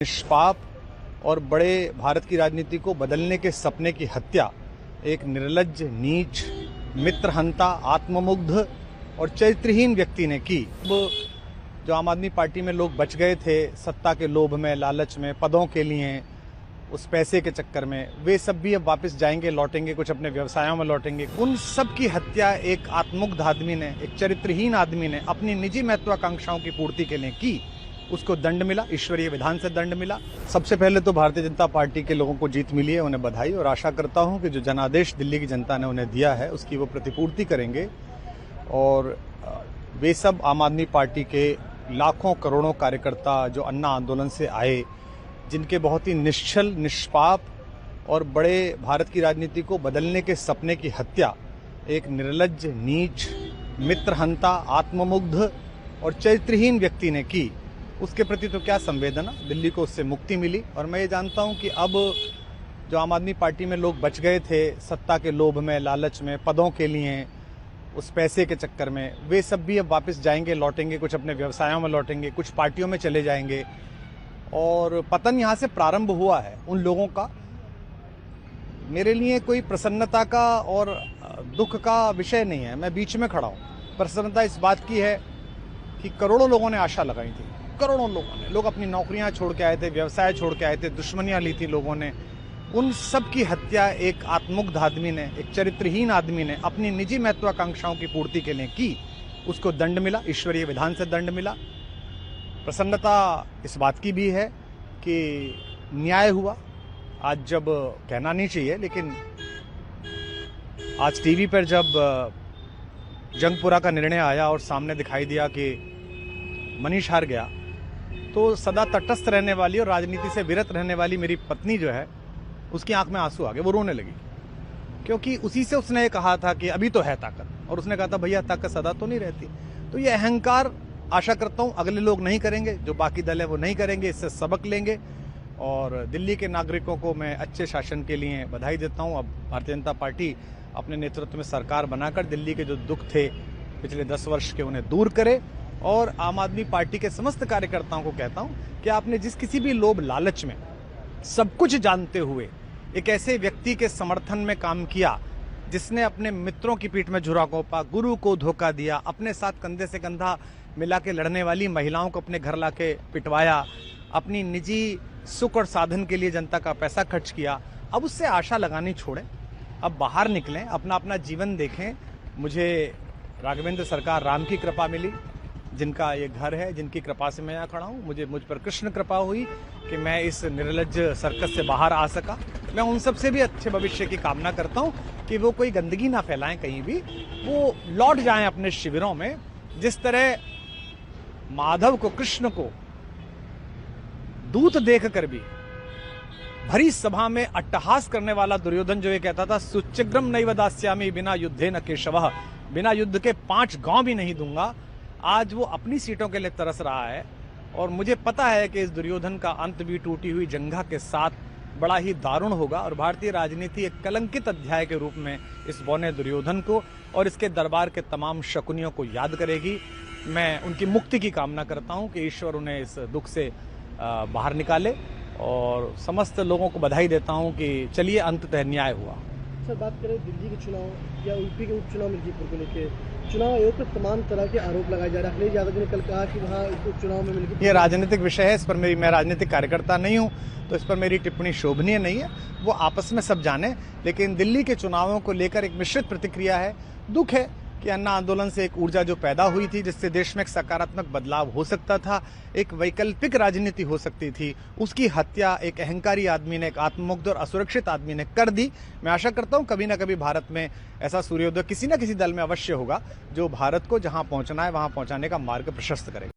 निष्पाप और बड़े भारत की राजनीति को बदलने के सपने की हत्या एक निर्लज्ज, नीच, मित्रहंता, आत्ममुग्ध और चरित्रहीन व्यक्ति ने की। जो आम आदमी पार्टी में लोग बच गए थे सत्ता के लोभ में, लालच में, पदों के लिए, उस पैसे के चक्कर में, वे सब भी अब वापस जाएंगे, लौटेंगे, कुछ अपने व्यवसायों में लौटेंगे। उन सब की हत्या एक आत्ममुग्ध आदमी ने, एक चरित्रहीन आदमी ने अपनी निजी महत्वाकांक्षाओं की पूर्ति के लिए की। उसको दंड मिला, ईश्वरीय विधान से दंड मिला। सबसे पहले तो भारतीय जनता पार्टी के लोगों को जीत मिली है, उन्हें बधाई, और आशा करता हूं कि जो जनादेश दिल्ली की जनता ने उन्हें दिया है उसकी वो प्रतिपूर्ति करेंगे। और वे सब आम आदमी पार्टी के लाखों करोड़ों कार्यकर्ता जो अन्ना आंदोलन से आए, जिनके बहुत ही निश्चल, निष्पाप और बड़े भारत की राजनीति को बदलने के सपने की हत्या एक निर्लज्ज, नीच, मित्रहंता, आत्ममुग्ध और चरित्रहीन व्यक्ति ने की, उसके प्रति तो क्या संवेदना। दिल्ली को उससे मुक्ति मिली। और मैं ये जानता हूं कि अब जो आम आदमी पार्टी में लोग बच गए थे सत्ता के लोभ में, लालच में, पदों के लिए, उस पैसे के चक्कर में, वे सब भी अब वापस जाएंगे, लौटेंगे, कुछ अपने व्यवसायों में लौटेंगे, कुछ पार्टियों में चले जाएंगे। और पतन यहाँ से प्रारंभ हुआ है उन लोगों का। मेरे लिए कोई प्रसन्नता का और दुख का विषय नहीं है, मैं बीच में खड़ा हूँ। प्रसन्नता इस बात की है कि करोड़ों लोगों ने आशा लगाई थी, करोड़ों लोगों ने, लोग अपनी नौकरियां छोड़ के आए थे, व्यवसाय छोड़ के आए थे, दुश्मनियां ली थी लोगों ने। उन सब की हत्या एक आत्ममुग्ध आदमी ने, एक चरित्रहीन आदमी ने अपनी निजी महत्वाकांक्षाओं की पूर्ति के लिए की। उसको दंड मिला, ईश्वरीय विधान से दंड मिला। प्रसन्नता इस बात की भी है कि न्याय हुआ। आज जब कहना नहीं चाहिए, लेकिन आज टीवी पर जब जंगपुरा का निर्णय आया और सामने दिखाई दिया कि मनीष हार गया, तो सदा तटस्थ रहने वाली और राजनीति से विरत रहने वाली मेरी पत्नी जो है, उसकी आंख में आंसू आ गए, वो रोने लगी। क्योंकि उसी से उसने कहा था कि अभी तो है ताकत, और उसने कहा था भैया ताकत सदा तो नहीं रहती। तो ये अहंकार आशा करता हूं अगले लोग नहीं करेंगे, जो बाकी दल है वो नहीं करेंगे, इससे सबक लेंगे। और दिल्ली के नागरिकों को मैं अच्छे शासन के लिए बधाई देता हूं। अब भारतीय जनता पार्टी अपने नेतृत्व में सरकार बनाकर दिल्ली के जो दुख थे पिछले 10 वर्ष के, उन्हें दूर करे। और आम आदमी पार्टी के समस्त कार्यकर्ताओं को कहता हूं कि आपने जिस किसी भी लोभ लालच में, सब कुछ जानते हुए एक ऐसे व्यक्ति के समर्थन में काम किया जिसने अपने मित्रों की पीठ में झुरा घोंपा, गुरु को धोखा दिया, अपने साथ कंधे से कंधा मिला के लड़ने वाली महिलाओं को अपने घर लाके पिटवाया, अपनी निजी सुख और साधन के लिए जनता का पैसा खर्च किया, अब उससे आशा लगानी छोड़ें, अब बाहर निकलें, अपना अपना जीवन देखें। मुझे राघवेंद्र सरकार राम की कृपा मिली, जिनका ये घर है, जिनकी कृपा से मैं यहाँ खड़ा हूँ। मुझ पर कृष्ण कृपा हुई कि मैं इस निर्लज्ज सर्कस से बाहर आ सका। मैं उन सब से भी अच्छे भविष्य की कामना करता हूँ कि वो कोई गंदगी ना फैलाएं कहीं भी, वो लौट जाएं अपने शिविरों में। जिस तरह माधव को, कृष्ण को दूत देखकर भी भरी सभा में अट्टहास करने वाला दुर्योधन जो ये कहता था सुचिग्रम नैव दास्यामि बिना युद्धे न केशवः, बिना युद्ध के 5 गांव भी नहीं दूंगा, आज वो अपनी सीटों के लिए तरस रहा है। और मुझे पता है कि इस दुर्योधन का अंत भी टूटी हुई जंघा के साथ बड़ा ही दारुण होगा। और भारतीय राजनीति एक कलंकित अध्याय के रूप में इस बौने दुर्योधन को और इसके दरबार के तमाम शकुनियों को याद करेगी। मैं उनकी मुक्ति की कामना करता हूं कि ईश्वर उन्हें इस दुख से बाहर निकाले, और समस्त लोगों को बधाई देता हूं कि चलिए अंततः न्याय हुआ। सर, बात करें दिल्ली के चुनाव या यूपी के उपचुनाव मिर्जापुर को लेकर, चुनाव आयोग पर तमाम तरह के आरोप लगाए जा रहे हैं। अखिलेश यादव ने कल कहा कि वहाँ उपचुनाव में मिलकर, ये राजनीतिक विषय है, इस पर मैं राजनीतिक कार्यकर्ता नहीं हूँ, तो इस पर मेरी टिप्पणी शोभनीय नहीं है। वो आपस में सब जाने। लेकिन दिल्ली के चुनावों को लेकर एक मिश्रित प्रतिक्रिया है। दुख है कि अन्ना आंदोलन से एक ऊर्जा जो पैदा हुई थी, जिससे देश में एक सकारात्मक बदलाव हो सकता था, एक वैकल्पिक राजनीति हो सकती थी, उसकी हत्या एक अहंकारी आदमी ने, एक आत्ममुग्ध और असुरक्षित आदमी ने कर दी। मैं आशा करता हूं कभी ना कभी भारत में ऐसा सूर्योदय किसी न किसी दल में अवश्य होगा, जो भारत को जहां पहुंचना है वहां पहुंचाने का मार्ग प्रशस्त करेगा।